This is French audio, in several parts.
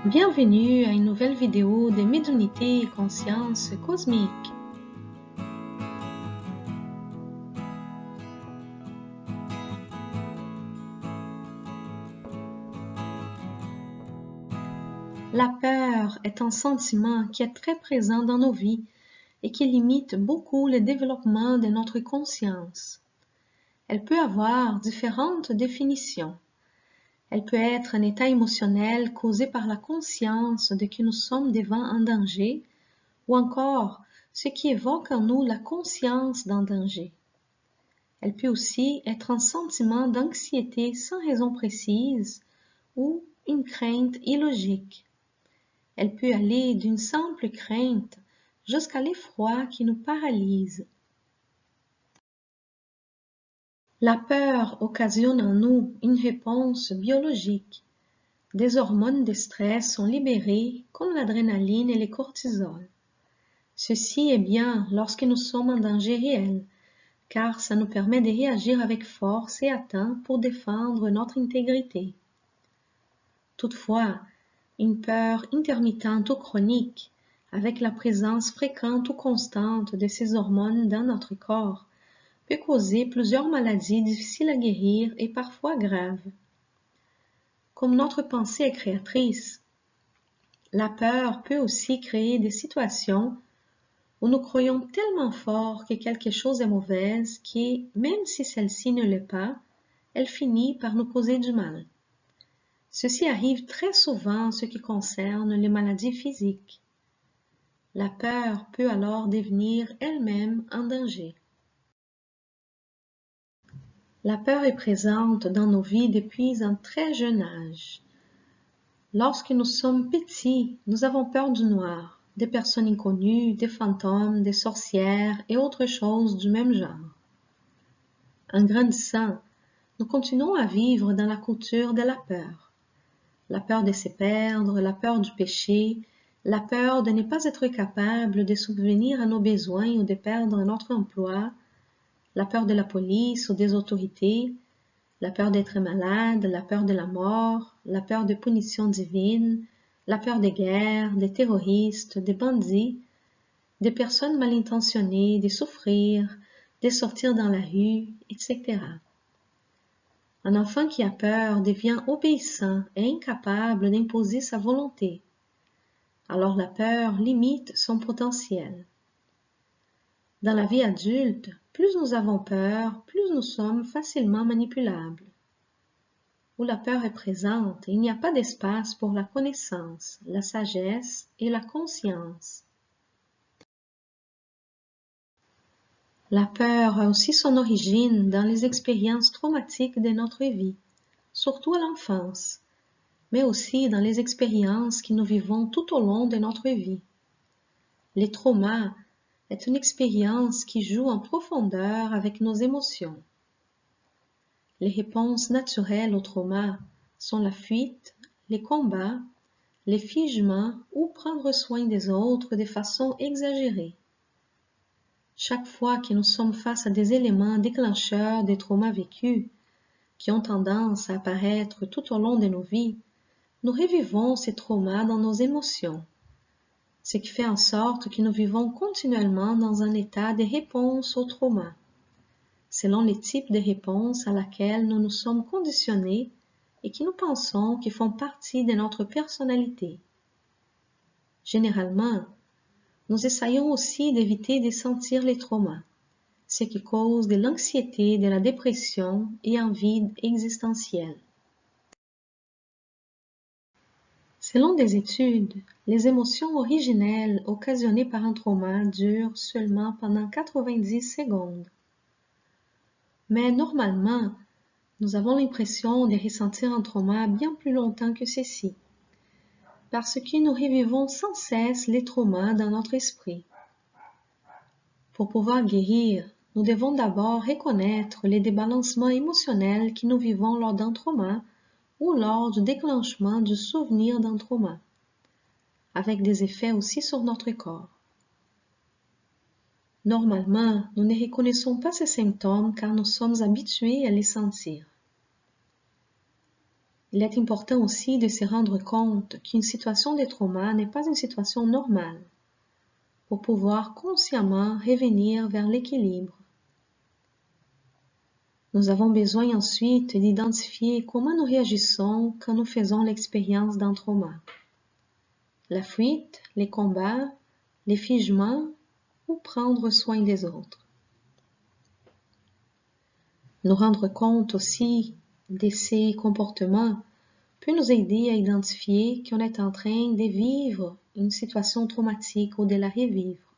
Bienvenue à une nouvelle vidéo de médiumnité et conscience cosmique. La peur est un sentiment qui est très présent dans nos vies et qui limite beaucoup le développement de notre conscience. Elle peut avoir différentes définitions. Elle peut être un état émotionnel causé par la conscience de que nous sommes devant un danger, ou encore ce qui évoque en nous la conscience d'un danger. Elle peut aussi être un sentiment d'anxiété sans raison précise ou une crainte illogique. Elle peut aller d'une simple crainte jusqu'à l'effroi qui nous paralyse. La peur occasionne en nous une réponse biologique. Des hormones de stress sont libérées comme l'adrénaline et le cortisol. Ceci est bien lorsque nous sommes en danger réel, car ça nous permet de réagir avec force et à temps pour défendre notre intégrité. Toutefois, une peur intermittente ou chronique, avec la présence fréquente ou constante de ces hormones dans notre corps, peut causer plusieurs maladies difficiles à guérir et parfois graves. Comme notre pensée est créatrice, la peur peut aussi créer des situations où nous croyons tellement fort que quelque chose est mauvaise que, même si celle-ci ne l'est pas, elle finit par nous causer du mal. Ceci arrive très souvent en ce qui concerne les maladies physiques. La peur peut alors devenir elle-même un danger. La peur est présente dans nos vies depuis un très jeune âge. Lorsque nous sommes petits, nous avons peur du noir, des personnes inconnues, des fantômes, des sorcières et autres choses du même genre. En grandissant, nous continuons à vivre dans la culture de la peur de se perdre, la peur du péché, la peur de ne pas être capable de subvenir à nos besoins ou de perdre notre emploi, la peur de la police ou des autorités, la peur d'être malade, la peur de la mort, la peur de punitions divines, la peur des guerres, des terroristes, des bandits, des personnes mal intentionnées, de souffrir, de sortir dans la rue, etc. Un enfant qui a peur devient obéissant et incapable d'imposer sa volonté. Alors la peur limite son potentiel. Dans la vie adulte, plus nous avons peur, plus nous sommes facilement manipulables. Où la peur est présente, il n'y a pas d'espace pour la connaissance, la sagesse et la conscience. La peur a aussi son origine dans les expériences traumatiques de notre vie, surtout à l'enfance, mais aussi dans les expériences que nous vivons tout au long de notre vie. Les traumas est une expérience qui joue en profondeur avec nos émotions. Les réponses naturelles au trauma sont la fuite, les combats, les figements ou prendre soin des autres de façon exagérée. Chaque fois que nous sommes face à des éléments déclencheurs des traumas vécus, qui ont tendance à apparaître tout au long de nos vies, nous revivons ces traumas dans nos émotions, ce qui fait en sorte que nous vivons continuellement dans un état de réponse au trauma, selon les types de réponses à laquelle nous nous sommes conditionnés et qui nous pensons qui font partie de notre personnalité. Généralement, nous essayons aussi d'éviter de sentir les traumas, ce qui cause de l'anxiété, de la dépression et un vide existentiel. Selon des études, les émotions originelles occasionnées par un trauma durent seulement pendant 90 secondes. Mais normalement, nous avons l'impression de ressentir un trauma bien plus longtemps que ceci, parce que nous revivons sans cesse les traumas dans notre esprit. Pour pouvoir guérir, nous devons d'abord reconnaître les débalancements émotionnels que nous vivons lors d'un trauma ou lors du déclenchement du souvenir d'un trauma, avec des effets aussi sur notre corps. Normalement, nous ne reconnaissons pas ces symptômes car nous sommes habitués à les sentir. Il est important aussi de se rendre compte qu'une situation de trauma n'est pas une situation normale pour pouvoir consciemment revenir vers l'équilibre. Nous avons besoin ensuite d'identifier comment nous réagissons quand nous faisons l'expérience d'un trauma. La fuite, les combats, les figements ou prendre soin des autres. Nous rendre compte aussi de ces comportements peut nous aider à identifier qu'on est en train de vivre une situation traumatique ou de la revivre.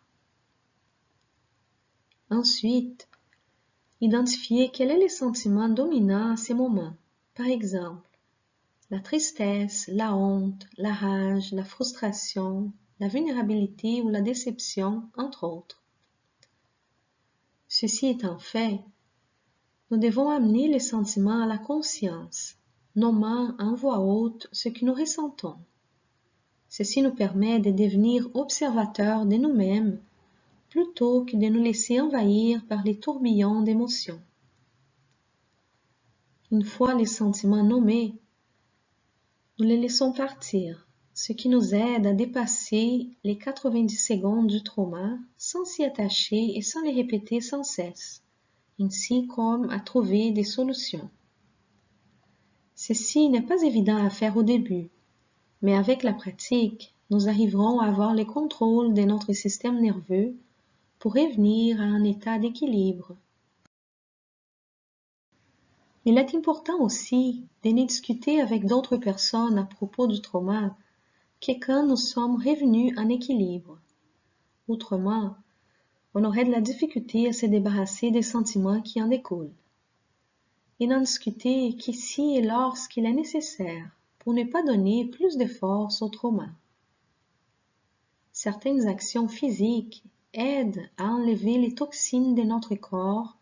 Ensuite, identifier quel est le sentiment dominant à ces moments. Par exemple, la tristesse, la honte, la rage, la frustration, la vulnérabilité ou la déception, entre autres. Ceci étant fait, nous devons amener les sentiments à la conscience, nommant en voix haute ce que nous ressentons. Ceci nous permet de devenir observateurs de nous-mêmes plutôt que de nous laisser envahir par les tourbillons d'émotions. Une fois les sentiments nommés, nous les laissons partir, ce qui nous aide à dépasser les 90 secondes du trauma sans s'y attacher et sans les répéter sans cesse, ainsi comme à trouver des solutions. Ceci n'est pas évident à faire au début, mais avec la pratique, nous arriverons à avoir le contrôle de notre système nerveux pour revenir à un état d'équilibre. Il est important aussi de ne discuter avec d'autres personnes à propos du trauma que quand nous sommes revenus en équilibre. Autrement, on aurait de la difficulté à se débarrasser des sentiments qui en découlent. Et n'en discuter qu'ici et lorsqu'il est nécessaire pour ne pas donner plus de force au trauma. Certaines actions physiques aident à enlever les toxines de notre corps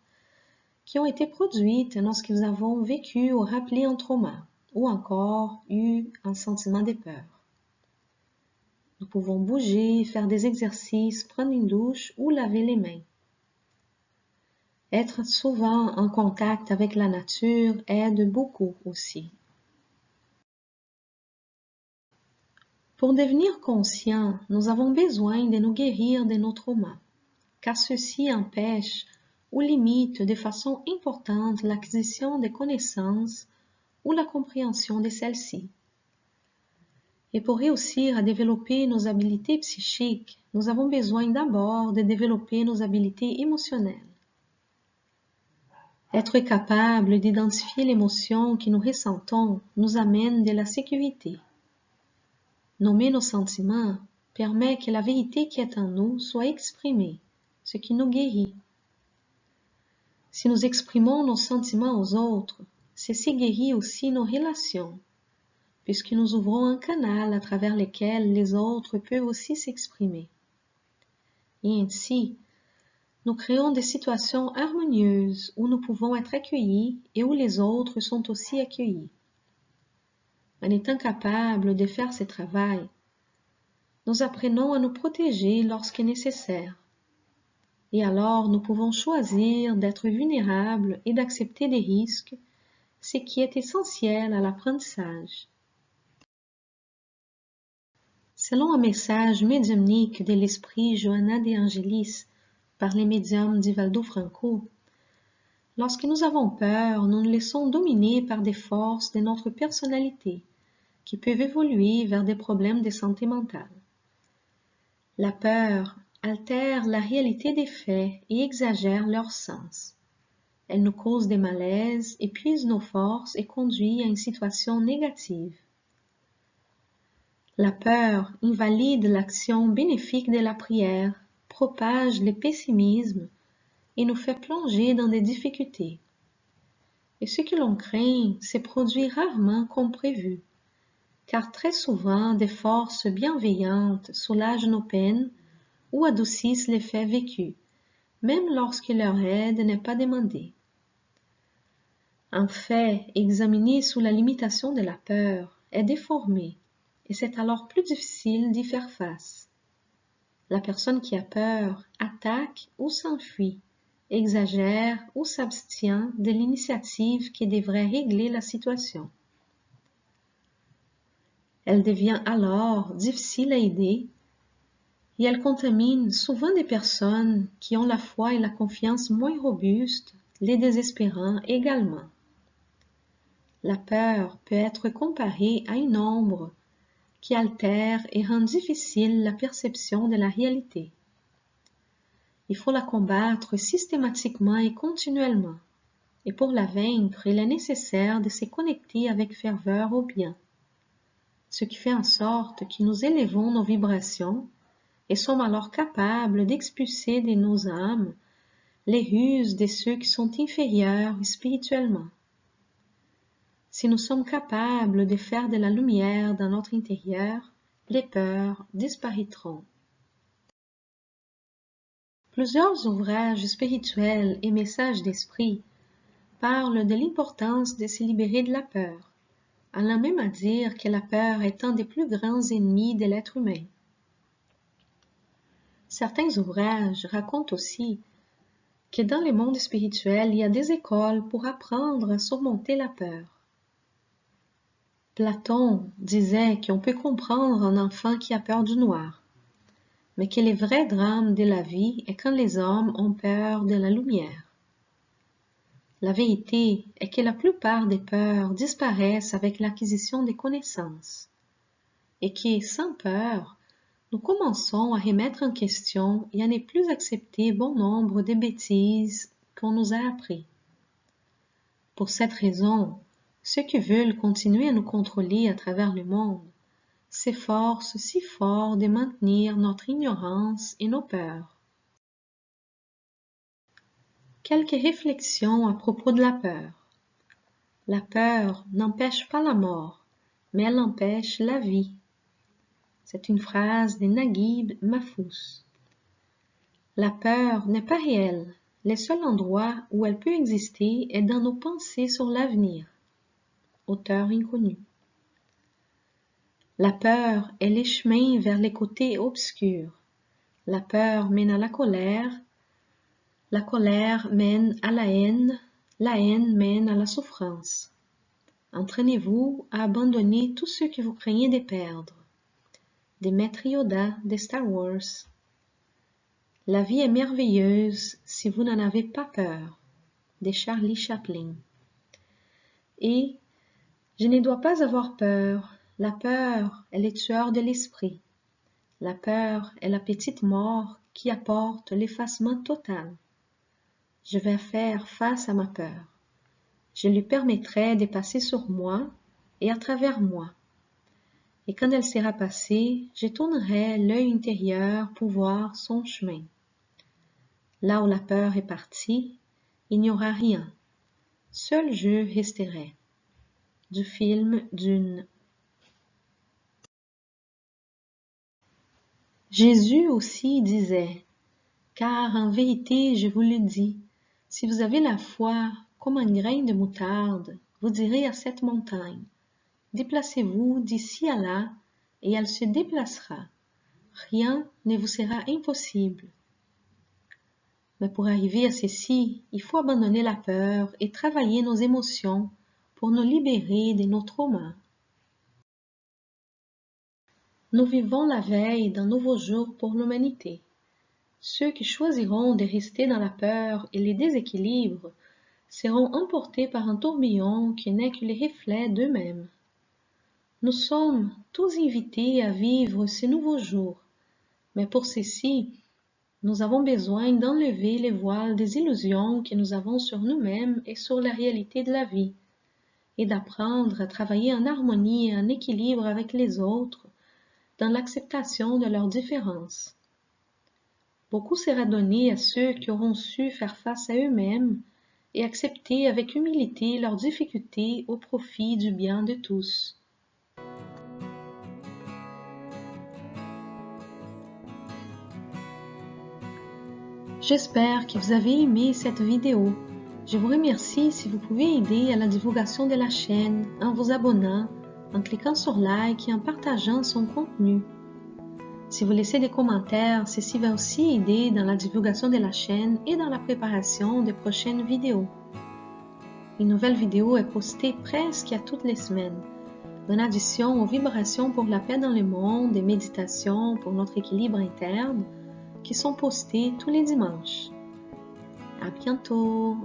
qui ont été produites lorsque nous avons vécu ou rappelé un trauma ou encore eu un sentiment de peur. Nous pouvons bouger, faire des exercices, prendre une douche ou laver les mains. Être souvent en contact avec la nature aide beaucoup aussi. Pour devenir conscients, nous avons besoin de nous guérir de nos traumas, car ceux-ci empêchent ou limitent de façon importante l'acquisition des connaissances ou la compréhension de celles-ci. Et pour réussir à développer nos habiletés psychiques, nous avons besoin d'abord de développer nos habiletés émotionnelles. Être capable d'identifier l'émotion que nous ressentons nous amène de la sécurité. Nommer nos sentiments permet que la vérité qui est en nous soit exprimée, ce qui nous guérit. Si nous exprimons nos sentiments aux autres, ceci guérit aussi nos relations, puisque nous ouvrons un canal à travers lequel les autres peuvent aussi s'exprimer. Et ainsi, nous créons des situations harmonieuses où nous pouvons être accueillis et où les autres sont aussi accueillis. En étant capables de faire ce travail, nous apprenons à nous protéger lorsque nécessaire. Et alors nous pouvons choisir d'être vulnérables et d'accepter des risques, ce qui est essentiel à l'apprentissage. Selon un message médiumnique de l'esprit Johanna de Angelis par les médiums d'Ivaldo Franco, lorsque nous avons peur, nous nous laissons dominer par des forces de notre personnalité qui peuvent évoluer vers des problèmes de santé mentale. La peur altère la réalité des faits et exagère leur sens. Elle nous cause des malaises, épuise nos forces et conduit à une situation négative. La peur invalide l'action bénéfique de la prière, propage le pessimisme et nous fait plonger dans des difficultés. Et ce que l'on craint se produit rarement comme prévu, car très souvent des forces bienveillantes soulagent nos peines ou adoucissent les faits vécus, même lorsque leur aide n'est pas demandée. Un fait examiné sous la limitation de la peur est déformé, et c'est alors plus difficile d'y faire face. La personne qui a peur attaque ou s'enfuit, exagère ou s'abstient de l'initiative qui devrait régler la situation. Elle devient alors difficile à aider et elle contamine souvent des personnes qui ont la foi et la confiance moins robustes, les désespérant également. La peur peut être comparée à une ombre qui altère et rend difficile la perception de la réalité. Il faut la combattre systématiquement et continuellement, et pour la vaincre, il est nécessaire de se connecter avec ferveur au bien, ce qui fait en sorte que nous élevons nos vibrations et sommes alors capables d'expulser de nos âmes les ruses de ceux qui sont inférieurs spirituellement. Si nous sommes capables de faire de la lumière dans notre intérieur, les peurs disparaîtront. Plusieurs ouvrages spirituels et messages d'esprit parlent de l'importance de se libérer de la peur, allant même à dire que la peur est un des plus grands ennemis de l'être humain. Certains ouvrages racontent aussi que dans le monde spirituel, il y a des écoles pour apprendre à surmonter la peur. Platon disait qu'on peut comprendre un enfant qui a peur du noir, mais que le vrai drame de la vie est quand les hommes ont peur de la lumière. La vérité est que la plupart des peurs disparaissent avec l'acquisition des connaissances, et que, sans peur, nous commençons à remettre en question et à ne plus accepter bon nombre de bêtises qu'on nous a appris. Pour cette raison, ceux qui veulent continuer à nous contrôler à travers le monde s'efforcent si fort de maintenir notre ignorance et nos peurs. Quelques réflexions à propos de la peur. La peur n'empêche pas la mort, mais elle empêche la vie. C'est une phrase de Naguib Mahfouz. La peur n'est pas réelle. Le seul endroit où elle peut exister est dans nos pensées sur l'avenir. Auteur inconnu. La peur est le chemin vers les côtés obscurs. La peur mène à la colère mène à la haine mène à la souffrance. Entraînez-vous à abandonner tout ce que vous craignez de perdre. De Maître Yoda de Star Wars. La vie est merveilleuse si vous n'en avez pas peur. De Charlie Chaplin. Et je ne dois pas avoir peur. La peur est le tueur de l'esprit. La peur est la petite mort qui apporte l'effacement total. Je vais faire face à ma peur. Je lui permettrai de passer sur moi et à travers moi. Et quand elle sera passée, je tournerai l'œil intérieur pour voir son chemin. Là où la peur est partie, il n'y aura rien. Seul je resterai. Du film Dune. Jésus aussi disait, « Car en vérité, je vous le dis, si vous avez la foi comme un grain de moutarde, vous direz à cette montagne, déplacez-vous d'ici à là, et elle se déplacera. Rien ne vous sera impossible. » Mais pour arriver à ceci, il faut abandonner la peur et travailler nos émotions pour nous libérer de nos traumas. Nous vivons la veille d'un nouveau jour pour l'humanité. Ceux qui choisiront de rester dans la peur et les déséquilibres seront emportés par un tourbillon qui n'est que le reflet d'eux-mêmes. Nous sommes tous invités à vivre ce nouveau jour, mais pour ceci, nous avons besoin d'enlever les voiles des illusions que nous avons sur nous-mêmes et sur la réalité de la vie, et d'apprendre à travailler en harmonie et en équilibre avec les autres, dans l'acceptation de leurs différences. Beaucoup sera donné à ceux qui auront su faire face à eux-mêmes et accepter avec humilité leurs difficultés au profit du bien de tous. J'espère que vous avez aimé cette vidéo. Je vous remercie si vous pouvez aider à la divulgation de la chaîne en vous abonnant, en cliquant sur like et en partageant son contenu. Si vous laissez des commentaires, ceci va aussi aider dans la divulgation de la chaîne et dans la préparation des prochaines vidéos. Une nouvelle vidéo est postée presque à toutes les semaines. en addition aux vibrations pour la paix dans le monde et méditations pour notre équilibre interne qui sont postées tous les dimanches. À bientôt!